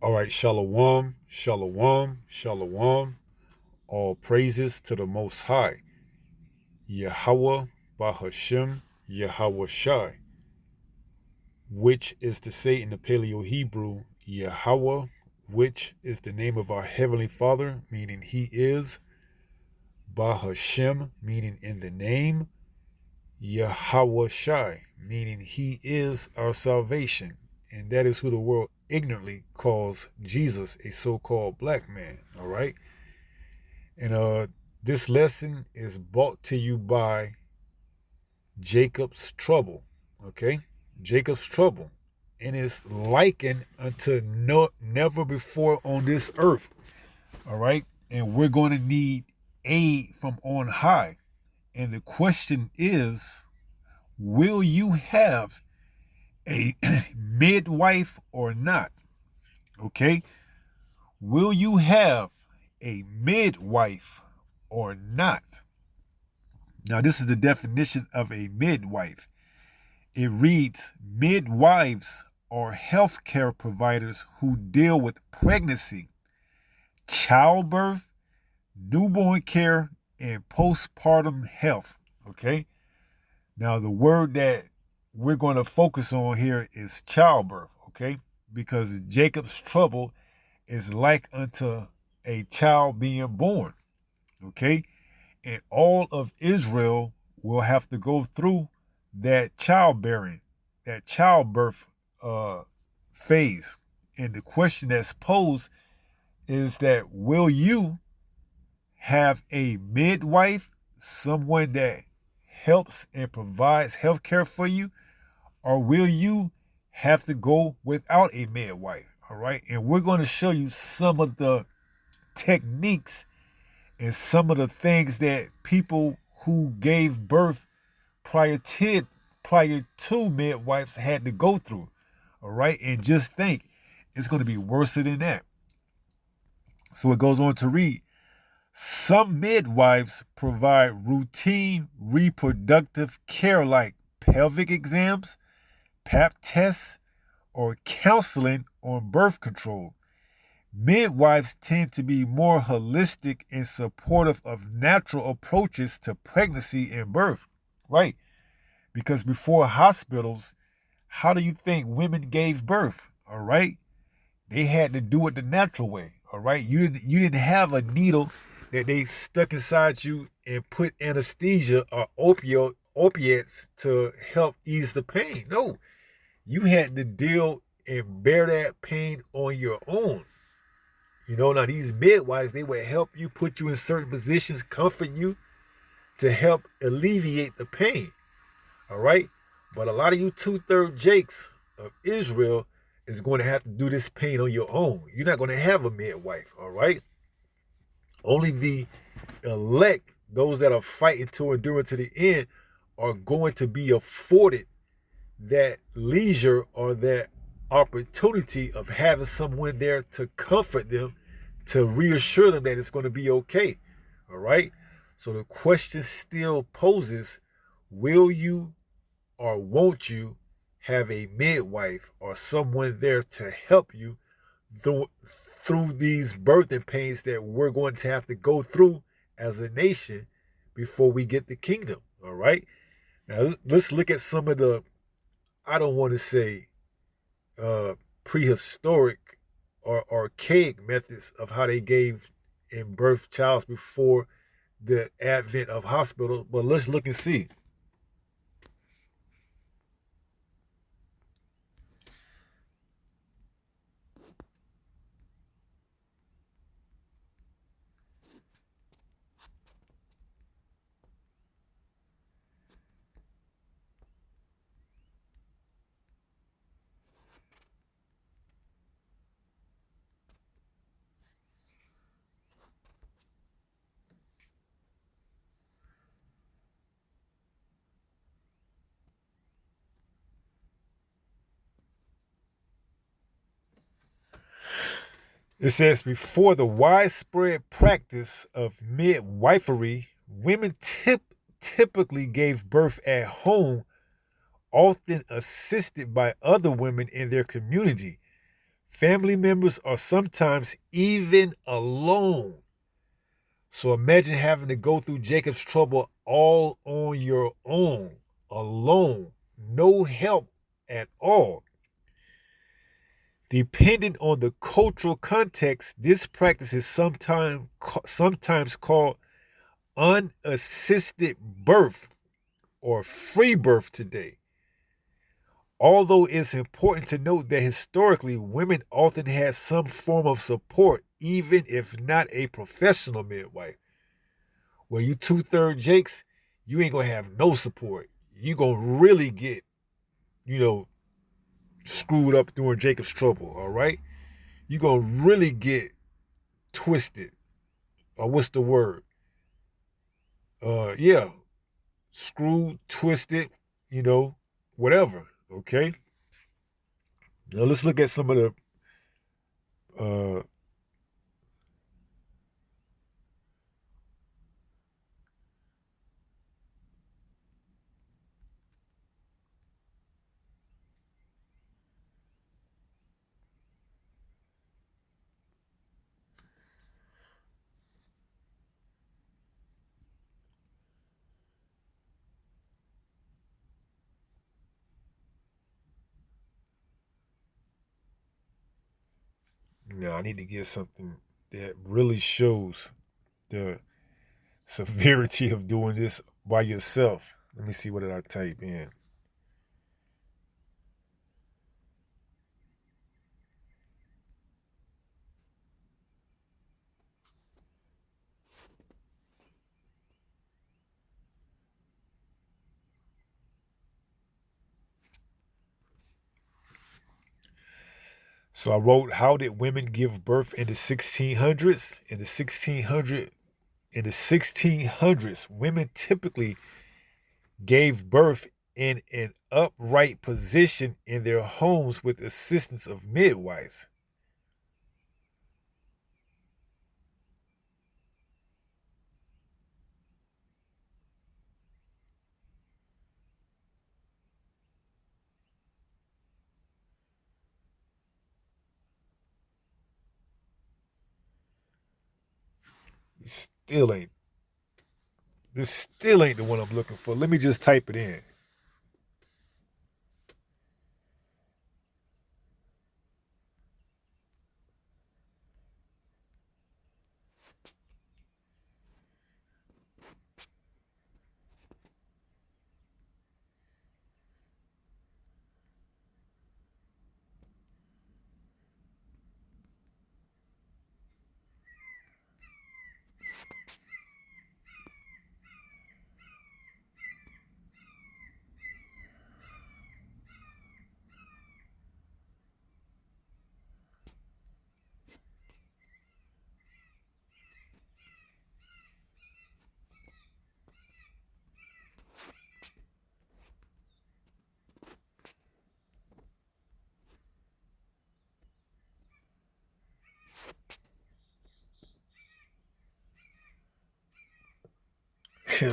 All right, shalom, shalom, shalom. All praises to the Most High, Yahweh Bahashem Yahweh Shai, which is to say in the Paleo Hebrew, Yahweh, which is the name of our Heavenly Father, meaning He is, Bahashem, meaning in the name, Yahweh Shai, meaning He is our salvation. And that is who the world ignorantly calls Jesus, a so called black man. All right. And this lesson is brought to you by Jacob's Trouble. Okay? Jacob's Trouble. And it's likened unto never before on this earth. All right? And we're going to need aid from on high. And the question is, will you have a midwife or not? Okay? Will you have a midwife or not? Now, this is the definition of a midwife. It reads, midwives are healthcare providers who deal with pregnancy, childbirth, newborn care, and postpartum health. Okay? Now, the word that we're going to focus on here is childbirth. Okay? Because Jacob's trouble is like unto a child being born. Okay? And all of Israel will have to go through that childbearing, that childbirth phase. And the question that's posed is that will you have a midwife, someone that helps and provides health care for you, or will you have to go without a midwife? All right. And we're going to show you some of the techniques and some of the things that people who gave birth prior to midwives had to go through. All right. And just think, it's going to be worse than that. So it goes on to read, some midwives provide routine reproductive care like pelvic exams, pap tests, or counseling on birth control. Midwives tend to be more holistic and supportive of natural approaches to pregnancy and birth, right? Because before hospitals, how do you think women gave birth? All right, they had to do it the natural way. All right, you didn't have a needle that they stuck inside you and put anesthesia or opiates to help ease the pain. No, you had to deal and bear that pain on your own. Now these midwives, they would help you, put you in certain positions, comfort you to help alleviate the pain. All right? But a lot of you two-third Jakes of Israel is going to have to do this pain on your own. You're not going to have a midwife, all right? Only the elect, those that are fighting to endure to the end, are going to be afforded that leisure or that opportunity of having someone there to comfort them, to reassure them that it's going to be okay. All right. So the question still poses, will you or won't you have a midwife or someone there to help you through these birthing pains that we're going to have to go through as a nation before we get the kingdom? All right. Now let's look at some of the, I don't want to say prehistoric or archaic methods of how they gave and birthed childs before the advent of hospitals, but let's look and see. It says, before the widespread practice of midwifery, women typically gave birth at home, often assisted by other women in their community. Family members are sometimes even alone. So imagine having to go through Jacob's trouble all on your own, alone, no help at all. Depending on the cultural context, this practice is sometimes called unassisted birth or free birth today. Although it's important to note that historically, women often had some form of support, even if not a professional midwife. Where you two-third Jakes, you ain't gonna have no support. You gonna really get, you know, screwed up during Jacob's trouble, all right? You gonna really get twisted. Or what's the word? Yeah, screwed, twisted, whatever. Okay. Now let's look at some of the. Uh, now I need to get something that really shows the severity of doing this by yourself. Let me see what did I type in. So I wrote, how did women give birth in the 1600s? In the 1600s, women typically gave birth in an upright position in their homes with assistance of midwives. Still ain't. This still ain't the one I'm looking for. Let me just type it in.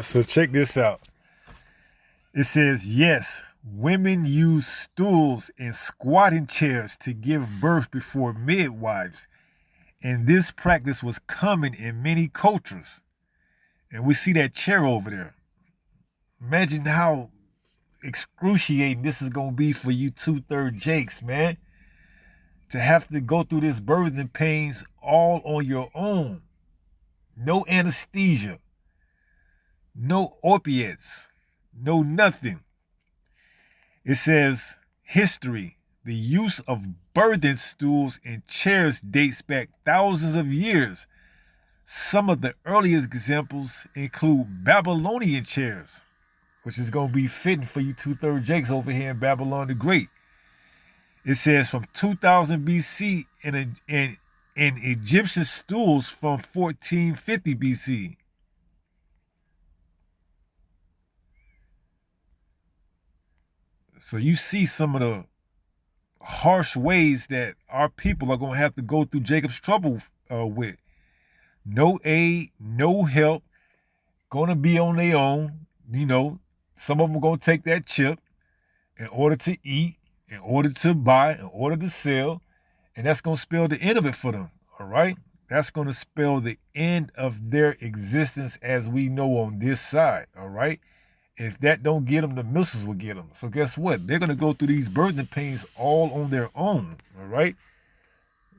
So check this out. It says, yes, women use stools and squatting chairs to give birth before midwives, and this practice was common in many cultures. And we see that chair over there. Imagine how excruciating this is going to be for you two-third Jakes, man. To have to go through this birthing pains all on your own. No anesthesia. No opiates. No nothing. It says, history. The use of birthing stools and chairs dates back thousands of years. Some of the earliest examples include Babylonian chairs, which is going to be fitting for you two-third Jakes over here in Babylon the Great. It says from 2000 BC and Egyptian stools from 1450 BC. So you see some of the harsh ways that our people are going to have to go through Jacob's trouble with. No aid, no help, going to be on their own. Some of them are going to take that chip in order to eat, in order to buy, in order to sell, And that's going to spell the end of it for them. All right. That's going to spell the end of their existence as we know on this side. All right. If that don't get them, the missiles will get them. So guess what? They're going to go through these birthing pains all on their own. All right.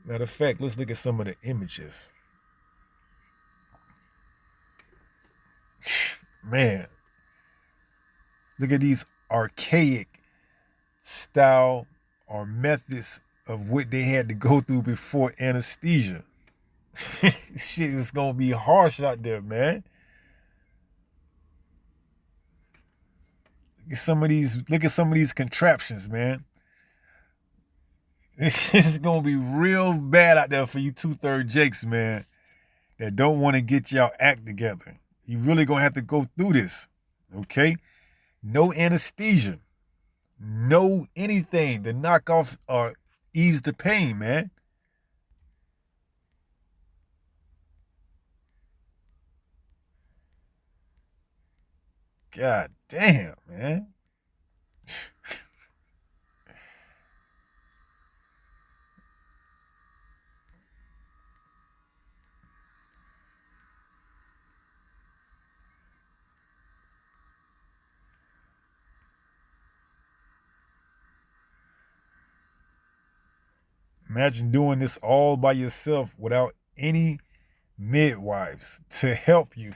Matter of fact, let's look at some of the images. Man, look at these archaic style or methods of what they had to go through before anesthesia. Shit is gonna be harsh out there, man. Look at some of these contraptions, man. This shit is gonna be real bad out there for you 2/3 Jakes, man, that don't want to get y'all act together. You really gonna have to go through this. Okay? No anesthesia. No anything to knock off or ease the pain, man. God damn, man. Imagine doing this all by yourself without any midwives to help you.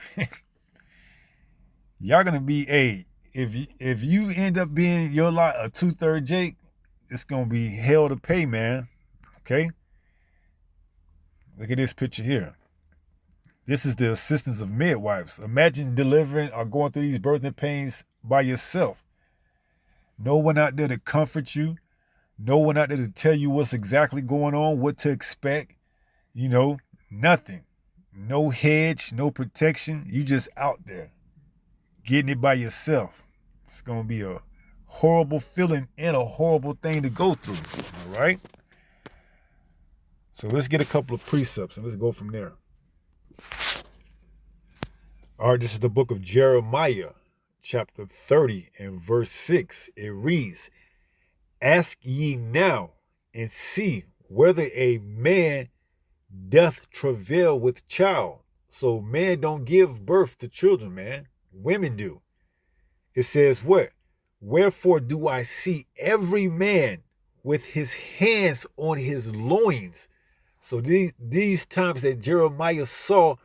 Y'all gonna be if you end up being your lot a 2/3 Jake, it's gonna be hell to pay, man. Okay? Look at this picture here. This is the assistance of midwives. Imagine delivering or going through these birthing pains by yourself. No one out there to comfort you. No one out there to tell you what's exactly going on, what to expect. You know, nothing. No hedge, no protection. You just out there getting it by yourself. It's going to be a horrible feeling and a horrible thing to go through. All right? So let's get a couple of precepts and let's go from there. All right, this is the book of Jeremiah, chapter 30 and verse 6. It reads, "Ask ye now and see whether a man doth travail with child." So men don't give birth to children, man. Women do. It says what? "Wherefore do I see every man with his hands on his loins." So these times that Jeremiah saw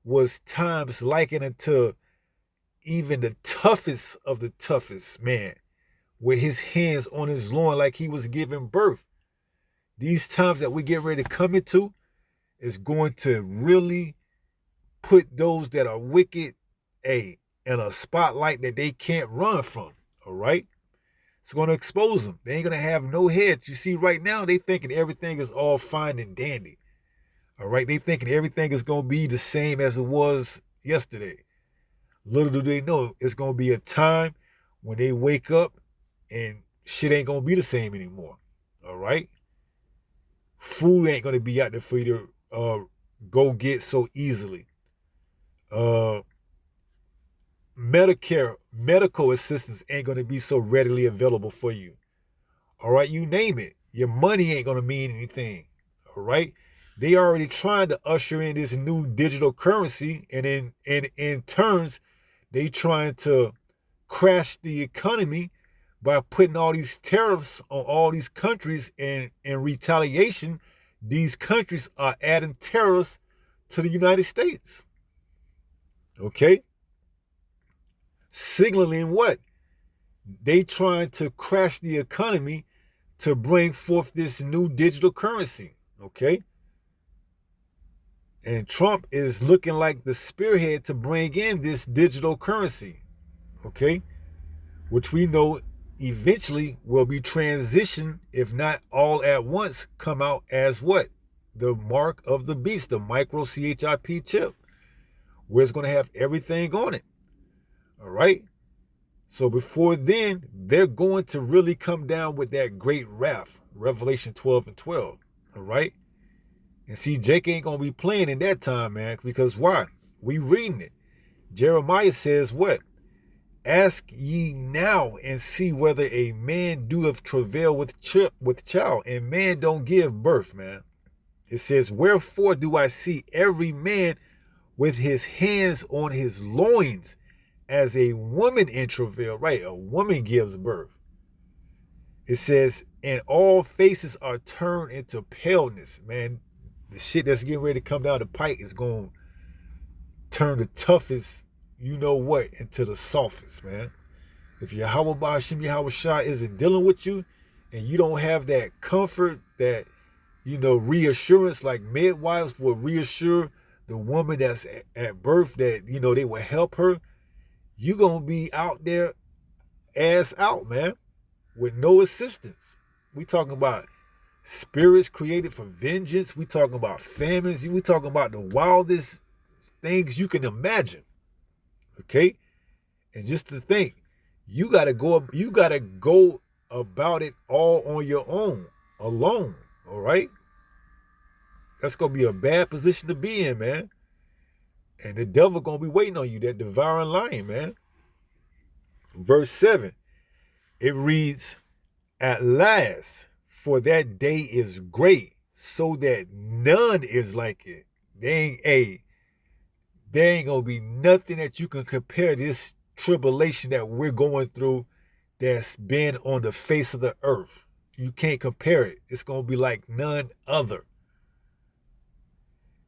was times likened unto even the toughest of the toughest man, with his hands on his loin like he was giving birth. These times that we get ready to come into is going to really put those that are wicked, in a spotlight that they can't run from. All right? It's going to expose them. They ain't going to have no head. You see, right now, they thinking everything is all fine and dandy. All right? They thinking everything is going to be the same as it was yesterday. Little do they know, it's going to be a time when they wake up and shit ain't going to be the same anymore. All right? Food ain't going to be out there for you to go get so easily. Medical assistance ain't going to be so readily available for you. All right, you name it. Your money ain't going to mean anything. All right? They already trying to usher in this new digital currency, and in turns, they trying to crash the economy by putting all these tariffs on all these countries, and in retaliation, these countries are adding tariffs to the United States. Okay? Signaling what? They trying to crash the economy to bring forth this new digital currency. Okay? And Trump is looking like the spearhead to bring in this digital currency. Okay? Which we know eventually will be transitioned, if not all at once, come out as what? The mark of the beast, the micro CHIP chip, where it's going to have everything on it. All right? So before then, they're going to really come down with that great wrath, Revelation 12 and 12. All right? And see, Jake ain't going to be playing in that time, man, because why? We reading it. Jeremiah says what? Ask ye now and see whether a man doeth travail with child, and man don't give birth, man. It says, wherefore do I see every man with his hands on his loins as a woman in travail, right? A woman gives birth. It says, and all faces are turned into paleness, man. The shit that's getting ready to come down the pike is going to turn the toughest, you know what, into the softest, man. If Yahweh Ba'ashim Yahweh Shah isn't dealing with you and you don't have that comfort, that, reassurance like midwives will reassure the woman that's at birth that, they will help her, you going to be out there ass out, man, with no assistance. We talking about spirits created for vengeance. We talking about famines. We talking about the wildest things you can imagine. Okay? And just to think, you gotta go about it all on your own, alone. All right? That's gonna be a bad position to be in, man. And the devil gonna be waiting on you, that devouring lion, man. Verse 7, it reads, at last, for that day is great, so that none is like it. There ain't gonna be nothing that you can compare this tribulation that we're going through that's been on the face of the earth. You can't compare it. It's gonna be like none other.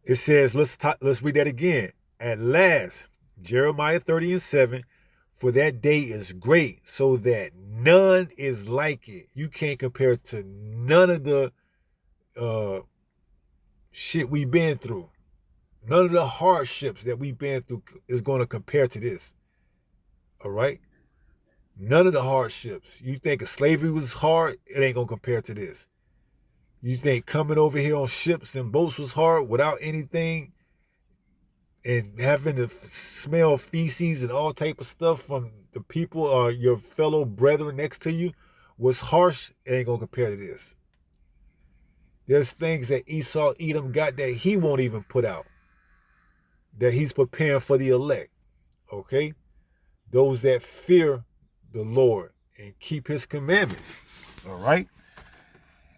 It says, let's read that again. At last, Jeremiah 30:7, for that day is great, so that none is like it. You can't compare it to none of the shit we've been through. None of the hardships that we've been through is going to compare to this. All right? None of the hardships. You think slavery was hard, it ain't going to compare to this. You think coming over here on ships and boats was hard without anything and having to smell feces and all type of stuff from the people or your fellow brethren next to you was harsh, it ain't going to compare to this. There's things that Edom got that he won't even put out, that he's preparing for the elect, okay? Those that fear the Lord and keep his commandments, all right?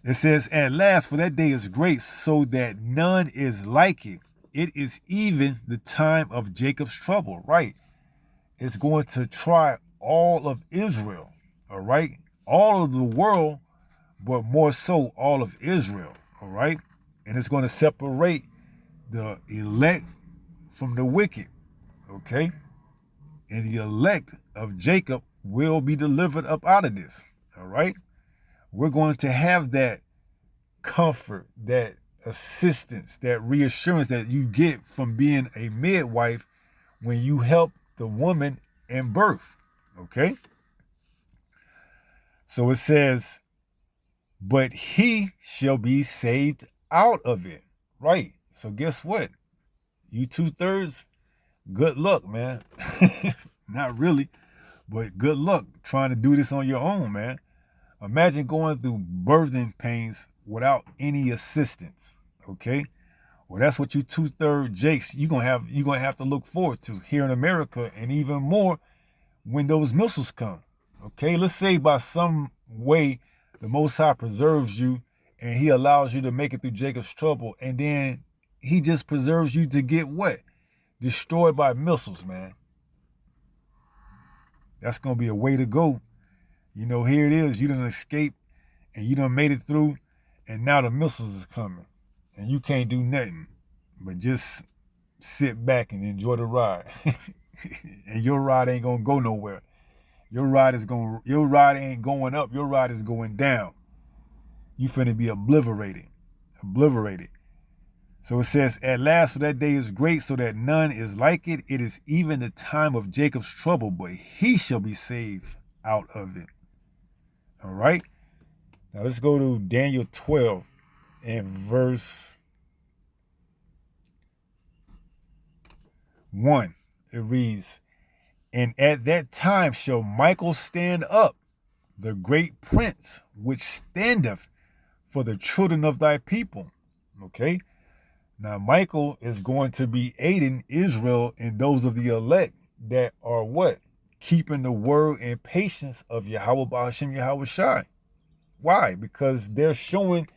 It says, at last, for that day is great, so that none is like it. It is even the time of Jacob's trouble, right? It's going to try all of Israel, all right? All of the world, but more so all of Israel, all right? And it's going to separate the elect from the wicked, okay? And the elect of Jacob will be delivered up out of this, all right? We're going to have that comfort, that assistance, that reassurance that you get from being a midwife when you help the woman in birth, okay? So it says, but he shall be saved out of it, right? So guess what? You 2/3, good luck, man. Not really, but good luck trying to do this on your own, man. Imagine going through birthing pains without any assistance, okay? Well, that's what you 2/3 Jakes you're gonna have to look forward to here in America, and even more when those missiles come. Okay, let's say by some way the Most High preserves you and he allows you to make it through Jacob's trouble, and then he just preserves you to get what? Destroyed by missiles, man. That's gonna be a way to go. Here it is, you done escaped and you done made it through, and now the missiles is coming and you can't do nothing but just sit back and enjoy the ride. And your ride ain't gonna go nowhere. Your ride ain't going up, your ride is going down. You finna be obliterated. So it says, at last, for that day is great, so that none is like it. It is even the time of Jacob's trouble, but he shall be saved out of it. All right. Now let's go to Daniel 12 and verse 1. It reads, and at that time shall Michael stand up, the great prince, which standeth for the children of thy people. Okay. Now Michael is going to be aiding Israel and those of the elect that are what? keeping the word and patience of Yahweh Ba'ashem Yahweh Shai. Why? Because they're showing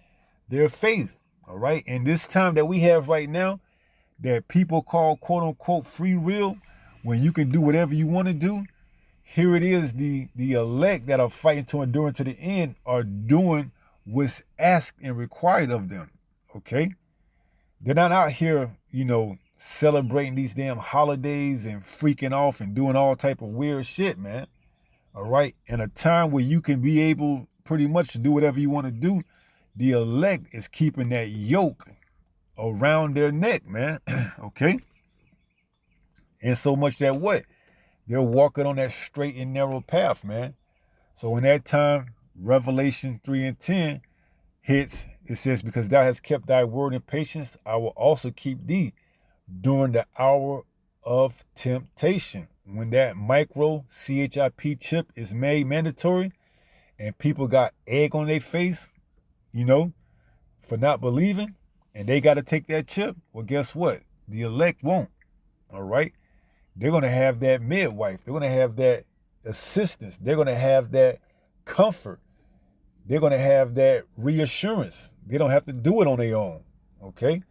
their faith. All right. And this time that we have right now, that people call quote unquote free will, when you can do whatever you want to do, here it is, the elect that are fighting to endure to the end are doing what's asked and required of them. Okay? They're not out here, celebrating these damn holidays and freaking off and doing all type of weird shit, man. All right? In a time where you can be able pretty much to do whatever you want to do, the elect is keeping that yoke around their neck, man. Okay? And so much that what? They're walking on that straight and narrow path, man. So in that time, Revelation 3:10 hits, it says, because thou hast kept thy word in patience, I will also keep thee during the hour of temptation. When that micro CHIP chip is made mandatory and people got egg on their face, for not believing, and they got to take that chip, well, guess what? The elect won't, all right? They're going to have that midwife. They're going to have that assistance. They're going to have that comfort. They're going to have that reassurance. They don't have to do it on their own, okay?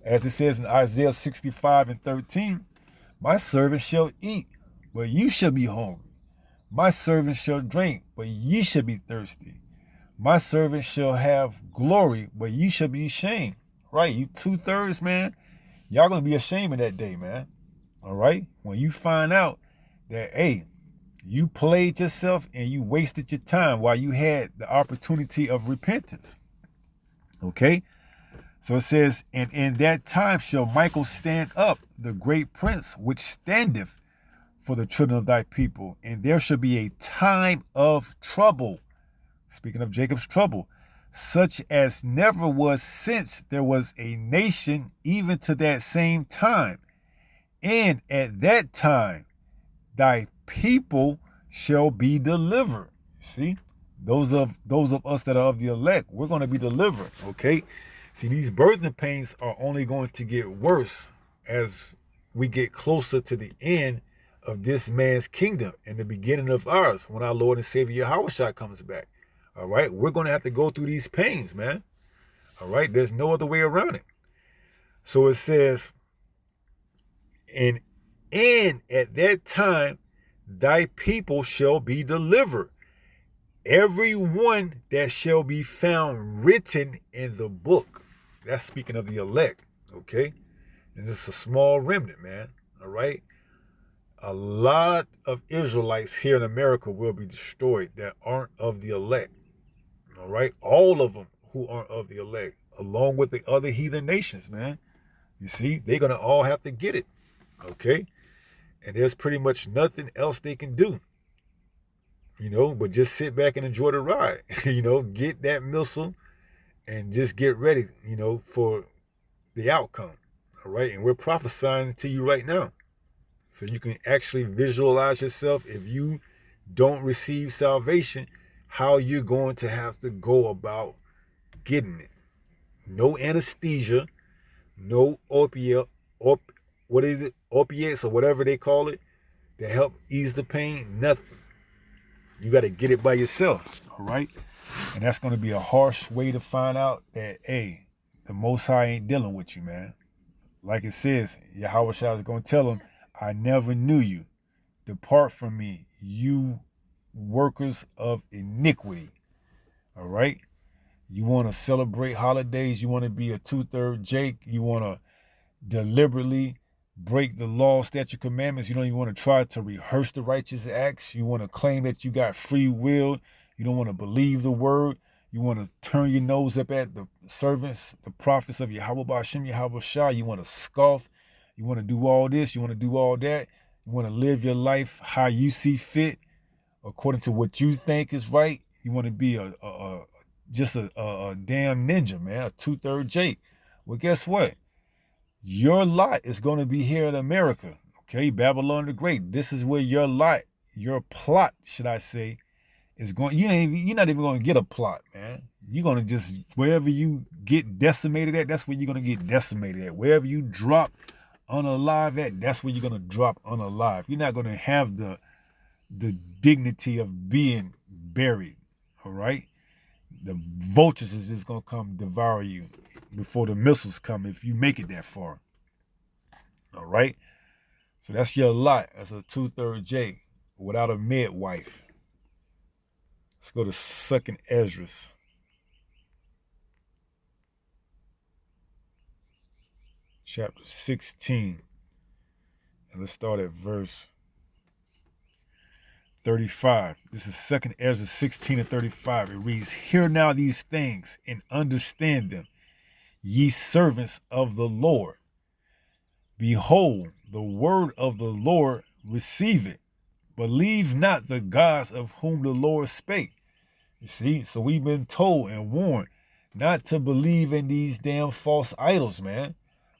As it says in Isaiah 65:13, my servant shall eat, but you shall be hungry. My servant shall drink, but ye shall be thirsty. My servant shall have glory, but ye shall be ashamed. Right, you 2/3, man. Y'all going to be ashamed of that day, man. All right? When you find out that, hey, you played yourself and you wasted your time while you had the opportunity of repentance. Okay? So it says, and in that time shall Michael stand up, the great prince, which standeth for the children of thy people. And there shall be a time of trouble. Speaking of Jacob's trouble, such as never was since there was a nation, even to that same time. And at that time, thy people shall be delivered. See, those of us that are of the elect, we're going to be delivered. Okay. See, these birthing pains are only going to get worse as we get closer to the end of this man's kingdom and the beginning of ours when our Lord and Savior Yahushua comes back. All right. We're going to have to go through these pains, man. All right. There's no other way around it. So it says, and at that time, thy people shall be delivered. Every one that shall be found written in the book. That's speaking of the elect. Okay. And it's a small remnant, man. All right. A lot of Israelites here in America will be destroyed that aren't of the elect. All right. All of them who aren't of the elect, along with the other heathen nations, man. You see, they're going to all have to get it. Okay. And there's pretty much nothing else they can do, but just sit back and enjoy the ride, get that missile and just get ready, for the outcome. All right. And we're prophesying to you right now. So you can actually visualize yourself, if you don't receive salvation, how you're going to have to go about getting it. No anesthesia, no opiates or whatever they call it, to help ease the pain, nothing. You got to get it by yourself, all right? And that's going to be a harsh way to find out that, hey, the Most High ain't dealing with you, man. Like it says, Yahweh Shai is going to tell him, I never knew you. Depart from me, you workers of iniquity, all right? You want to celebrate holidays. You want to be a 2/3 Jake. You want to deliberately break the law, statute, commandments. You don't even want to try to rehearse the righteous acts. You want to claim that you got free will. You don't want to believe the word. You want to turn your nose up at the servants, the prophets of Yahweh Ba'ashem Yahweh Shai. You want to scoff. You want to do all this. You want to do all that. You want to live your life how you see fit, according to what you think is right. You want to be just a damn ninja, man, a 2/3 Jake. Well, guess what? Your lot is going to be here in America, okay? Babylon the Great. This is where your lot, your plot, should I say, is going. You're not even going to get a plot, man. You're going to just, wherever you get decimated at, that's where you're going to get decimated at. Wherever you drop unalive at, that's where you're going to drop unalive. You're not going to have the the dignity of being buried. All right? The vultures is just gonna come devour you before the missiles come if you make it that far. All right? So that's your lot as a 2/3 J without a midwife. Let's go to 2nd Esdras. Chapter 16. And let's start at verse 35. This is 2nd Ezra 16 and 35. It reads, "Hear now these things and understand them, ye servants of the Lord. Behold, the word of the Lord receive it. Believe not the gods of whom the Lord spake." You see, so we've been told and warned not to believe in these damn false idols, man.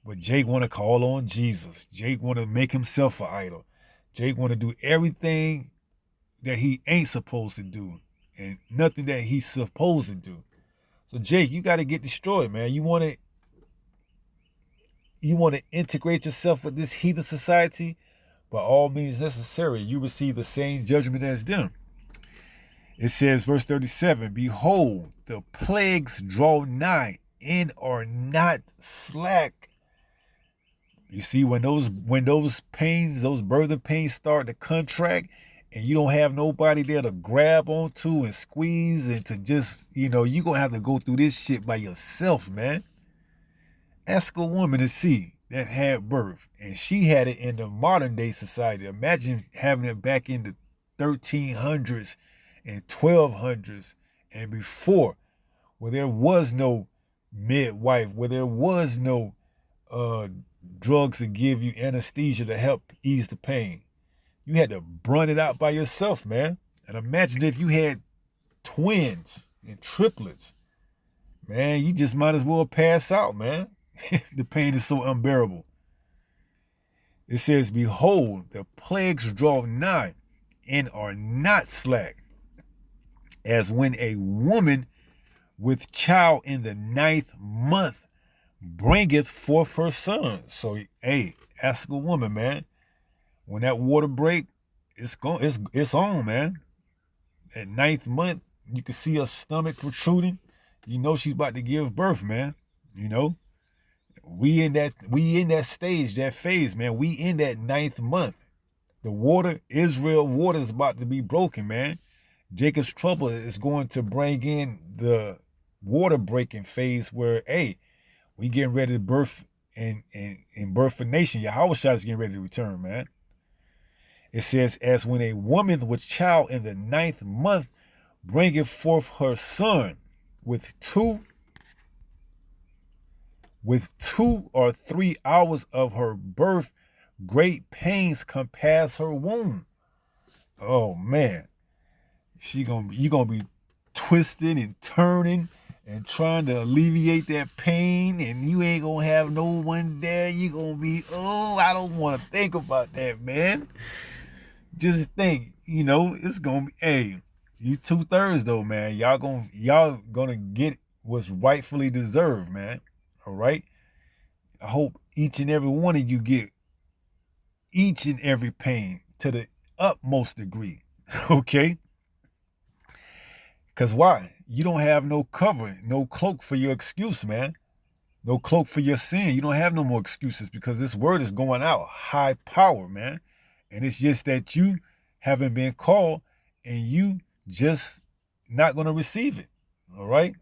But Jake want to call on Jesus. Jake want to make himself an idol. Jake want to do everything that he ain't supposed to do and nothing that he's supposed to do. So Jake, you got to get destroyed, man. You want to integrate yourself with this heathen society? By all means necessary, you receive the same judgment as them. It says, verse 37, "Behold, the plagues draw nigh and are not slack." You see, when those pains, those birthing pains start to contract, and you don't have nobody there to grab onto and squeeze and to just, you're going to have to go through this shit by yourself, man. Ask a woman to see that had birth, and she had it in the modern day society. Imagine having it back in the 1300s and 1200s and before, where there was no midwife, where there was no drugs to give you anesthesia to help ease the pain. You had to brunt it out by yourself, man. And imagine if you had twins and triplets. Man, you just might as well pass out, man. The pain is so unbearable. It says, "Behold, the plagues draw nigh and are not slack, as when a woman with child in the 9th month bringeth forth her son." So, hey, ask a woman, man. When that water break, it's on, man. At 9th month, you can see her stomach protruding. You know she's about to give birth, man. We in that stage, that phase, man. We in that 9th month. The Israel water is about to be broken, man. Jacob's trouble is going to bring in the water breaking phase where, hey, we getting ready to birth and birth a nation. Yahushua is getting ready to return, man. It says, "As when a woman with child in the 9th month bringeth forth her son with 2 or 3 hours of her birth, great pains compass her womb." Oh man, you gonna be twisting and turning and trying to alleviate that pain, and you ain't gonna have no one there. You gonna be, I don't want to think about that, man. Just think, it's gonna be, hey, you 2/3 though, man. Y'all gonna get what's rightfully deserved, man. All right. I hope each and every one of you get each and every pain to the utmost degree. Okay. Because why? You don't have no cover, no cloak for your excuse, man. No cloak for your sin. You don't have no more excuses because this word is going out. High power, man. And it's just that you haven't been called and you just not going to receive it. All right?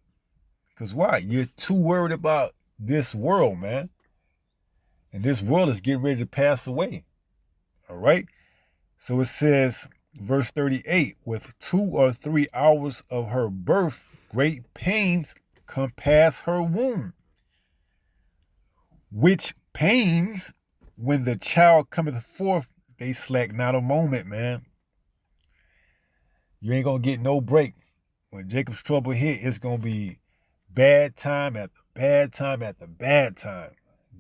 Because why? You're too worried about this world, man. And this world is getting ready to pass away. All right? So it says, verse 38, "With 2 or 3 hours of her birth, great pains compass her womb. Which pains, when the child cometh forth, they slack not a moment," man. You ain't going to get no break. When Jacob's trouble hit, it's going to be bad time after bad time after bad time.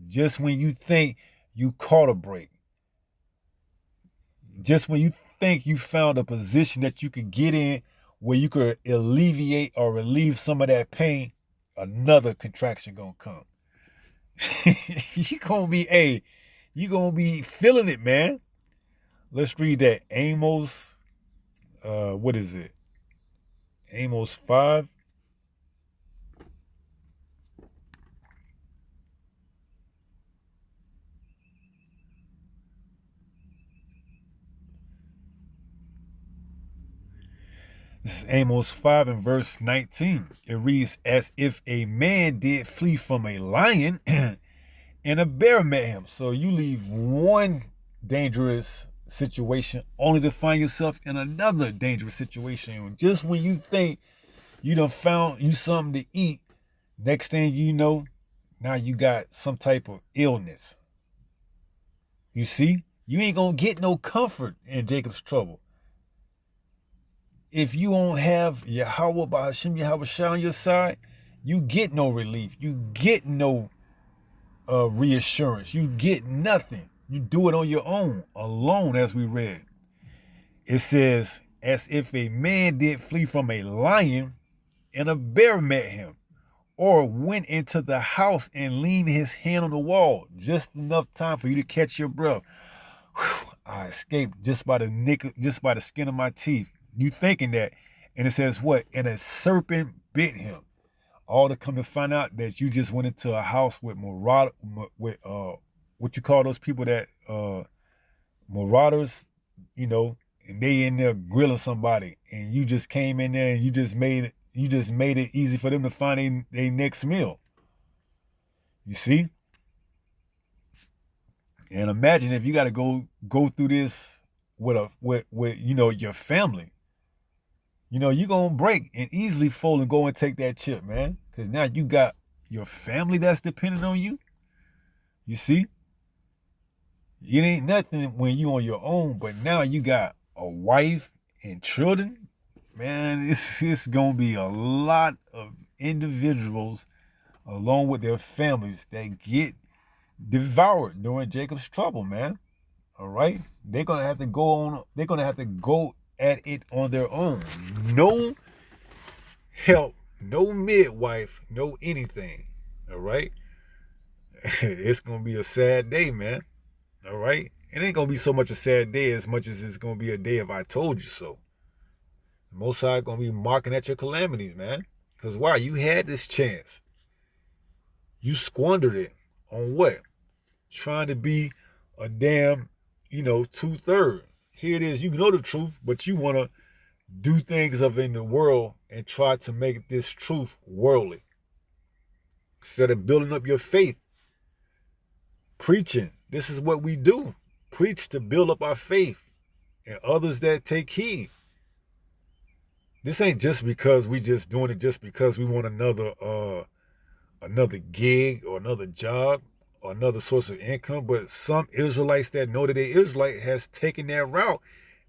Just when you think you caught a break. Just when you think you found a position that you could get in where you could alleviate or relieve some of that pain, another contraction gonna come. you gonna be feeling it, man. Let's read that. Amos what is it? Amos 5. This is Amos 5 and verse 19. It reads, as if a man did flee from a lion and a bear met him. So you leave one dangerous situation only to find yourself in another dangerous situation. Just when you think you done found you something to eat, next thing you know, now you got some type of illness. You see? You ain't gonna get no comfort in Jacob's trouble. If you don't have Yahweh by Hashem Yahweh Shah on your side, you get no relief. You get no reassurance. You get nothing. You do it on your own, alone, as we read. It says, as if a man did flee from a lion and a bear met him, or went into the house and leaned his hand on the wall, just enough time for you to catch your breath. Whew, I escaped just by the skin of my teeth. You thinking that, and it says what? And a serpent bit him. All to come to find out that you just went into a house with what you call those people that marauders, and they in there grilling somebody, and you just came in there and you just made it easy for them to find their next meal. You see? And imagine if you got to go through this with your family. You're going to break and easily fold and go and take that chip, man. Because now you got your family that's dependent on you. You see? It ain't nothing when you on your own, but now you got a wife and children. Man, it's going to be a lot of individuals along with their families that get devoured during Jacob's trouble, man. All right? They're going to have to go at it on their own. No help, no midwife, no anything. All right? It's going to be a sad day, man. All right? It ain't going to be so much a sad day as much as it's going to be a day of I told you so. The Most High going to be marking at your calamities, man. Because why? You had this chance. You squandered it on what? Trying to be a damn, 2/3. Here it is, you know the truth, but you want to do things of in the world and try to make this truth worldly. Instead of building up your faith, preaching. This is what we do. Preach to build up our faith and others that take heed. This ain't just because we just doing it just because we want another gig or another job or another source of income, but some Israelites that know that they Israelite has taken that route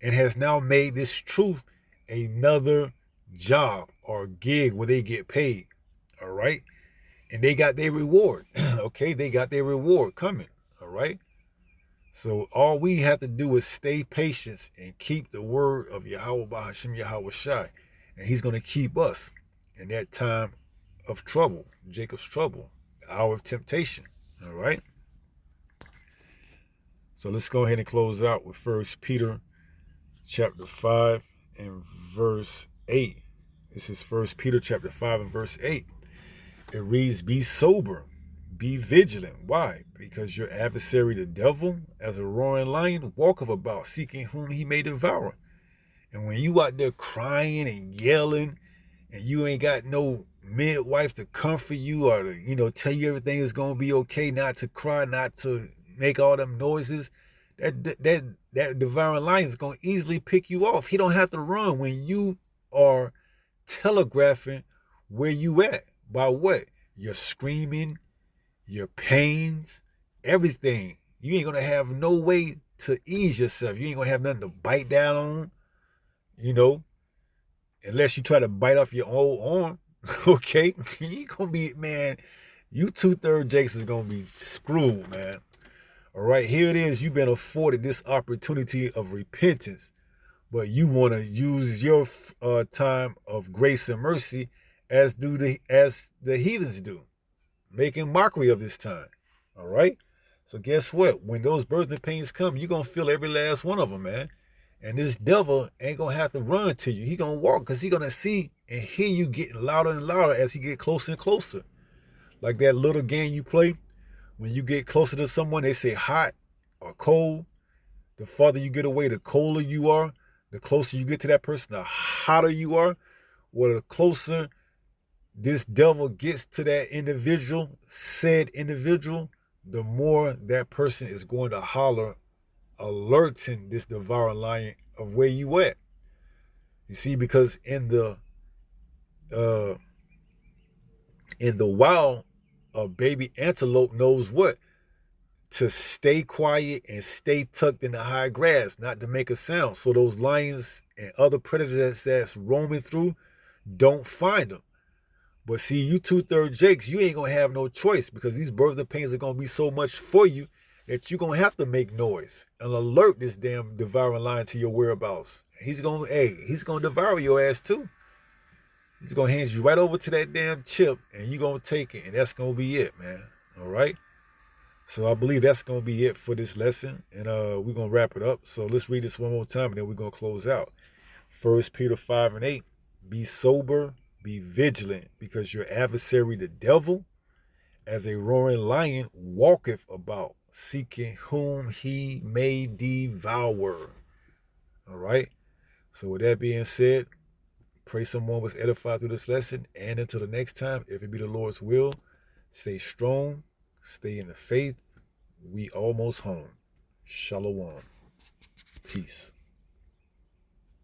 and has now made this truth another job or gig where they get paid. All right. And they got their reward. Okay. They got their reward coming. All right. So all we have to do is stay patient and keep the word of Yahweh by Hashem Yahweh Shai. And he's going to keep us in that time of trouble, Jacob's trouble, hour of temptation. All right. So let's go ahead and close out with 1 Peter chapter 5 and verse 8. This is 1 Peter chapter 5 and verse 8. It reads, be sober, be vigilant. Why? Because your adversary, the devil, as a roaring lion, walketh about, seeking whom he may devour. And when you out there crying and yelling, and you ain't got no midwife to comfort you or to, tell you everything is going to be okay, not to cry, not to make all them noises, that devouring lion is going to easily pick you off. He don't have to run when you are telegraphing where you at. By what? Your screaming, your pains, everything. You ain't going to have no way to ease yourself. You ain't going to have nothing to bite down on, unless you try to bite off your own arm. Okay, you gonna be, man, you 2/3 Jakes is gonna be screwed, man. All right, here it is. You've been afforded this opportunity of repentance, but you want to use your time of grace and mercy as the heathens do, making mockery of this time. All right, so guess what? When those birthing pains come, you're gonna feel every last one of them, man. And this devil ain't gonna have to run to you. He gonna walk because he gonna see and hear you getting louder and louder as he get closer and closer. Like that little game you play, when you get closer to someone, they say hot or cold. The farther you get away, the colder you are. The closer you get to that person, the hotter you are. Well, the closer this devil gets to that individual, said individual, the more that person is going to holler, alerting this devouring lion of where you at. You see, because uh in the wild, a baby antelope knows what? To stay quiet and stay tucked in the high grass, not to make a sound. So those lions and other predators that's roaming through don't find them. But see, you 2/3 Jakes, you ain't gonna have no choice because these births and pains are gonna be so much for you that you're gonna have to make noise and alert this damn devouring lion to your whereabouts. He's gonna devour your ass too. He's gonna hand you right over to that damn chip and you're gonna take it, and that's gonna be it, man. All right. So I believe that's gonna be it for this lesson, and we're gonna wrap it up. So let's read this one more time, and then we're gonna close out. 1 Peter 5:8. Be sober, be vigilant, because your adversary, the devil, as a roaring lion, walketh about, seeking whom he may devour. All right. So with that being said, pray someone was edified through this lesson. And until the next time, if it be the Lord's will, stay strong, stay in the faith. We almost home. Shalom. Peace.